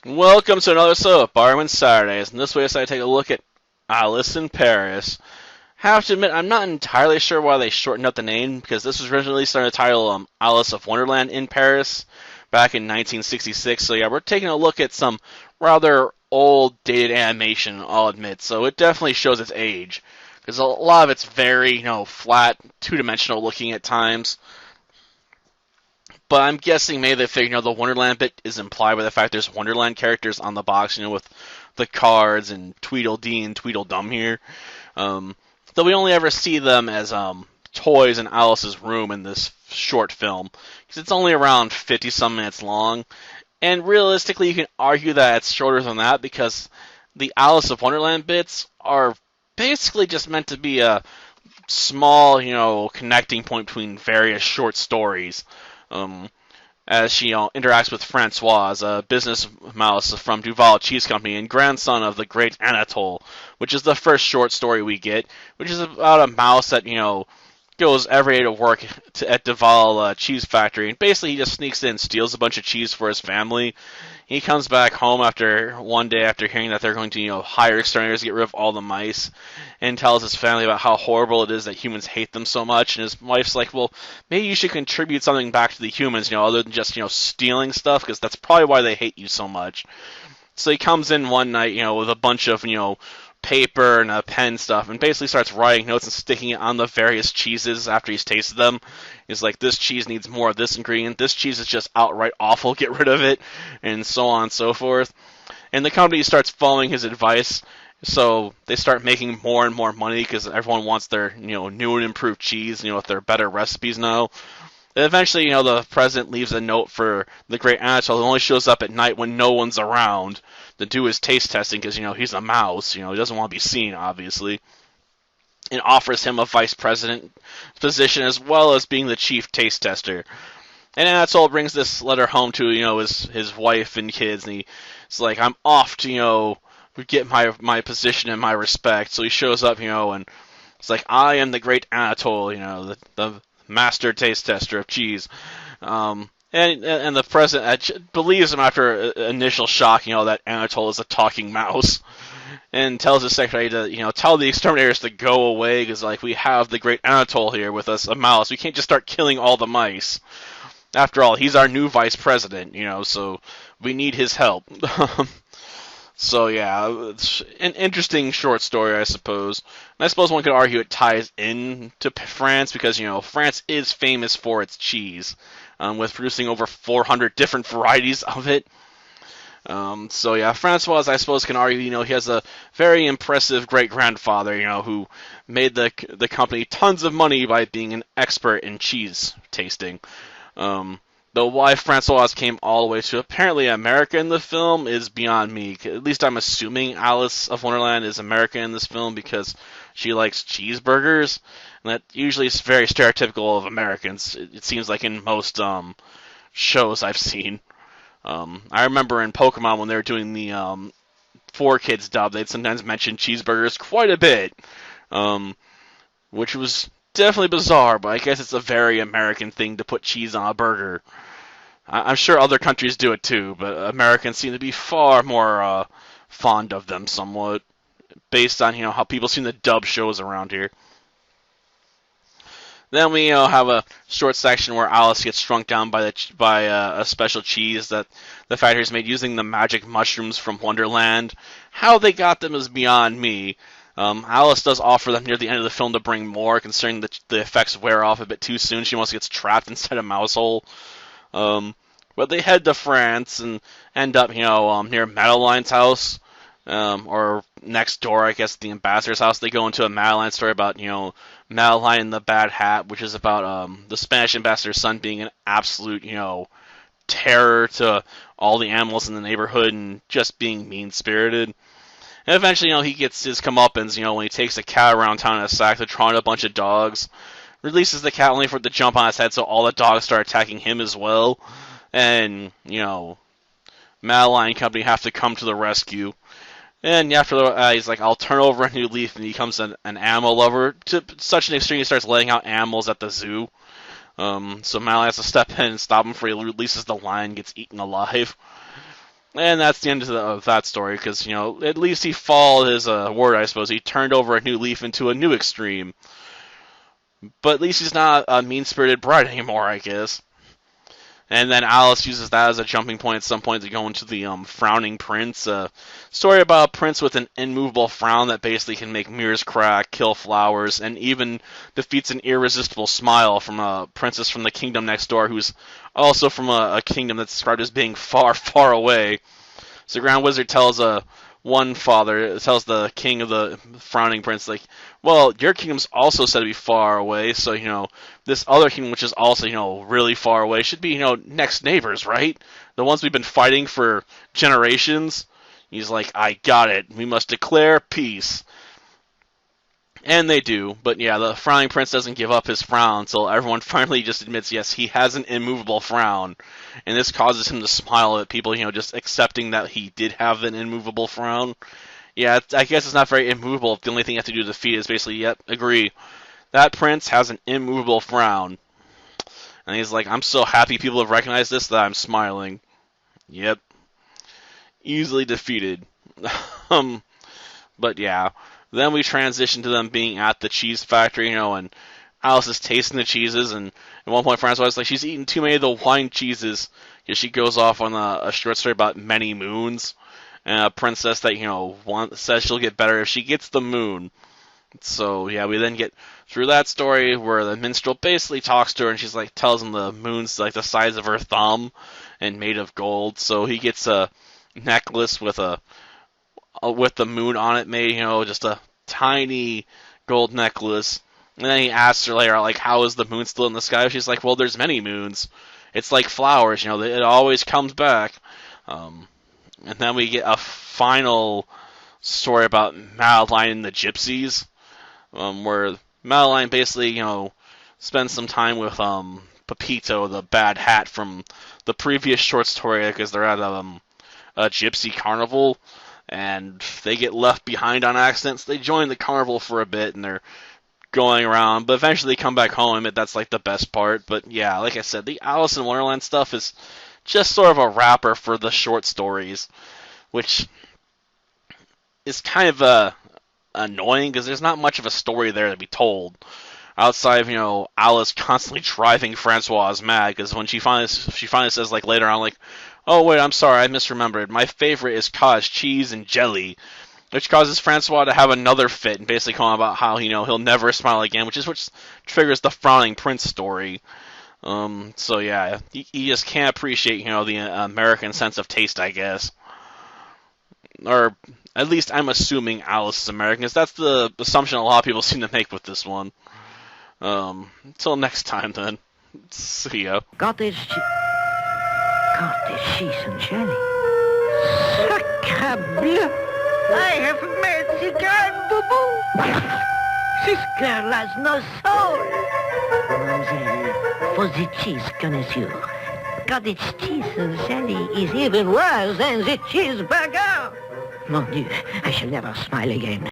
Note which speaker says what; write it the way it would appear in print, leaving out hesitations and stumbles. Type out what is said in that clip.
Speaker 1: Welcome to another episode of Barman Saturdays, and this way I decided to take a look at Alice in Paris. Have to admit, I'm not entirely sure why they shortened up the name, because this was originally started the title Alice of Wonderland in Paris back in 1966. So yeah, we're taking a look at some rather old, dated animation, I'll admit. So it definitely shows its age, because a lot of it's very, flat, two-dimensional looking at times. But I'm guessing maybe they figured, the Wonderland bit is implied by the fact there's Wonderland characters on the box, with the cards and Tweedledee and Tweedledum here. Though we only ever see them as toys in Alice's room in this short film, because it's only around 50 some minutes long. And realistically, you can argue that it's shorter than that because the Alice of Wonderland bits are basically just meant to be a small, connecting point between various short stories. Um, as she interacts with Francoise, a business mouse from Duval Cheese Company and grandson of the great Anatole, which is the first short story we get, which is about a mouse that, goes every day to work at Duval Cheese Factory, and basically he just sneaks in, steals a bunch of cheese for his family. He comes back home after one day after hearing that they're going to, hire exterminators to get rid of all the mice, and tells his family about how horrible it is that humans hate them so much. And his wife's like, "Well, maybe you should contribute something back to the humans, other than just, stealing stuff, because that's probably why they hate you so much." So he comes in one night, with a bunch of, paper and a pen stuff, and basically starts writing notes and sticking it on the various cheeses after he's tasted them. He's like, "This cheese needs more of this ingredient. This cheese is just outright awful. Get rid of it," and so on and so forth. And the company starts following his advice, so they start making more and more money because everyone wants their, new and improved cheese, with their better recipes now. And eventually, the president leaves a note for the great Anatole, who only shows up at night when no one's around to do his taste testing because, he's a mouse, he doesn't want to be seen, obviously, and offers him a vice president position as well as being the chief taste tester. And Anatole brings this letter home to, his wife and kids, and he's like, "I'm off to, get my position and my respect." So he shows up, and it's like, "I am the great Anatole, the master taste tester of cheese." And the president believes him after initial shock, that Anatole is a talking mouse, and tells his secretary to, tell the exterminators to go away because, like, we have the great Anatole here with us, a mouse. We can't just start killing all the mice. After all, he's our new vice president, so we need his help. So yeah, it's an interesting short story, I suppose. And I suppose one could argue it ties in to France because, France is famous for its cheese, with producing over 400 different varieties of it. So yeah, Francois, I suppose, can argue, he has a very impressive great-grandfather, who made the company tons of money by being an expert in cheese tasting. Though why Francois came all the way to apparently America in the film is beyond me. At least I'm assuming Alice of Wonderland is American in this film because she likes cheeseburgers, and that usually is very stereotypical of Americans. It seems like in most shows I've seen. I remember in Pokemon when they were doing the 4Kids dub, they'd sometimes mention cheeseburgers quite a bit, which was definitely bizarre, but I guess it's a very American thing to put cheese on a burger. I'm sure other countries do it too, but Americans seem to be far more fond of them somewhat, based on, how people seem to dub shows around here. Then we have a short section where Alice gets shrunk down by a special cheese that the factory's made using the magic mushrooms from Wonderland. How they got them is beyond me. Alice does offer them near the end of the film to bring more, considering that the effects wear off a bit too soon. She almost gets trapped inside a mouse hole. But they head to France and end up, near Madeline's house, or next door, I guess, the ambassador's house. They go into a Madeline story about, Madeline and the Bad Hat, which is about the Spanish ambassador's son being an absolute, terror to all the animals in the neighborhood and just being mean-spirited. And eventually, he gets his comeuppance, when he takes a cat around town in a sack to draw in a bunch of dogs. Releases the cat only for it to jump on his head, so all the dogs start attacking him as well. And, Madeline Company have to come to the rescue. And after he's like, "I'll turn over a new leaf," and he becomes an animal lover to such an extreme he starts letting out animals at the zoo. So Madeline has to step in and stop him before he releases the lion and gets eaten alive. And that's the end of that story, because, at least he followed his word, I suppose. He turned over a new leaf into a new extreme. But at least he's not a mean-spirited bride anymore, I guess. And then Alice uses that as a jumping point at some point to go into the Frowning Prince. Story about a prince with an immovable frown that basically can make mirrors crack, kill flowers, and even defeats an irresistible smile from a princess from the kingdom next door who's also from a kingdom that's described as being far, far away. So Grand Wizard tells tells the king of the Frowning Prince, like, well, your kingdom's also said to be far away, so, this other kingdom, which is also, really far away, should be, next neighbors, right? The ones we've been fighting for generations. He's like, I got it. We must declare peace. And they do, but yeah, the Frowning Prince doesn't give up his frown until everyone finally just admits, yes, he has an immovable frown. And this causes him to smile at people, just accepting that he did have an immovable frown. Yeah, I guess it's not very immovable if the only thing you have to do to defeat it is basically, yep, agree. That prince has an immovable frown. And he's like, I'm so happy people have recognized this that I'm smiling. Yep. Easily defeated. But yeah. Then we transition to them being at the cheese factory, and Alice is tasting the cheeses, and at one point Francois is like, she's eating too many of the wine cheeses, because she goes off on a short story about many moons, and a princess that, says she'll get better if she gets the moon. So, yeah, we then get through that story where the minstrel basically talks to her, and she's like, tells him the moon's like the size of her thumb, and made of gold, so he gets a necklace with the moon on it made, just a tiny gold necklace. And then he asks her later, like, how is the moon still in the sky? She's like, well, there's many moons. It's like flowers, it always comes back. And then we get a final story about Madeline and the Gypsies, where Madeline basically, spends some time with Pepito, the bad hat from the previous short story, because they're at a gypsy carnival. And they get left behind on accident, so they join the carnival for a bit, and they're going around, but eventually they come back home, and that's, like, the best part. But, yeah, like I said, the Alice in Wonderland stuff is just sort of a wrapper for the short stories, which is kind of annoying, because there's not much of a story there to be told, outside of, Alice constantly driving Francoise mad, because when she finally says, like, later on, like, oh, wait, I'm sorry, I misremembered. My favorite is cottage cheese and jelly, which causes Francois to have another fit and basically call about how, he'll never smile again, which triggers the Frowning Prince story. So, yeah, he just can't appreciate, the American sense of taste, I guess. Or, at least I'm assuming Alice is American, because that's the assumption a lot of people seem to make with this one. Until next time, then. See ya.
Speaker 2: Cottage cheese and jelly. Sacre bleu! I have met the grand boo-boo. This girl has no soul. Mademoiselle, for the cheese connoisseur, cottage cheese and jelly is even worse than the cheeseburger. Mon Dieu, I shall never smile again.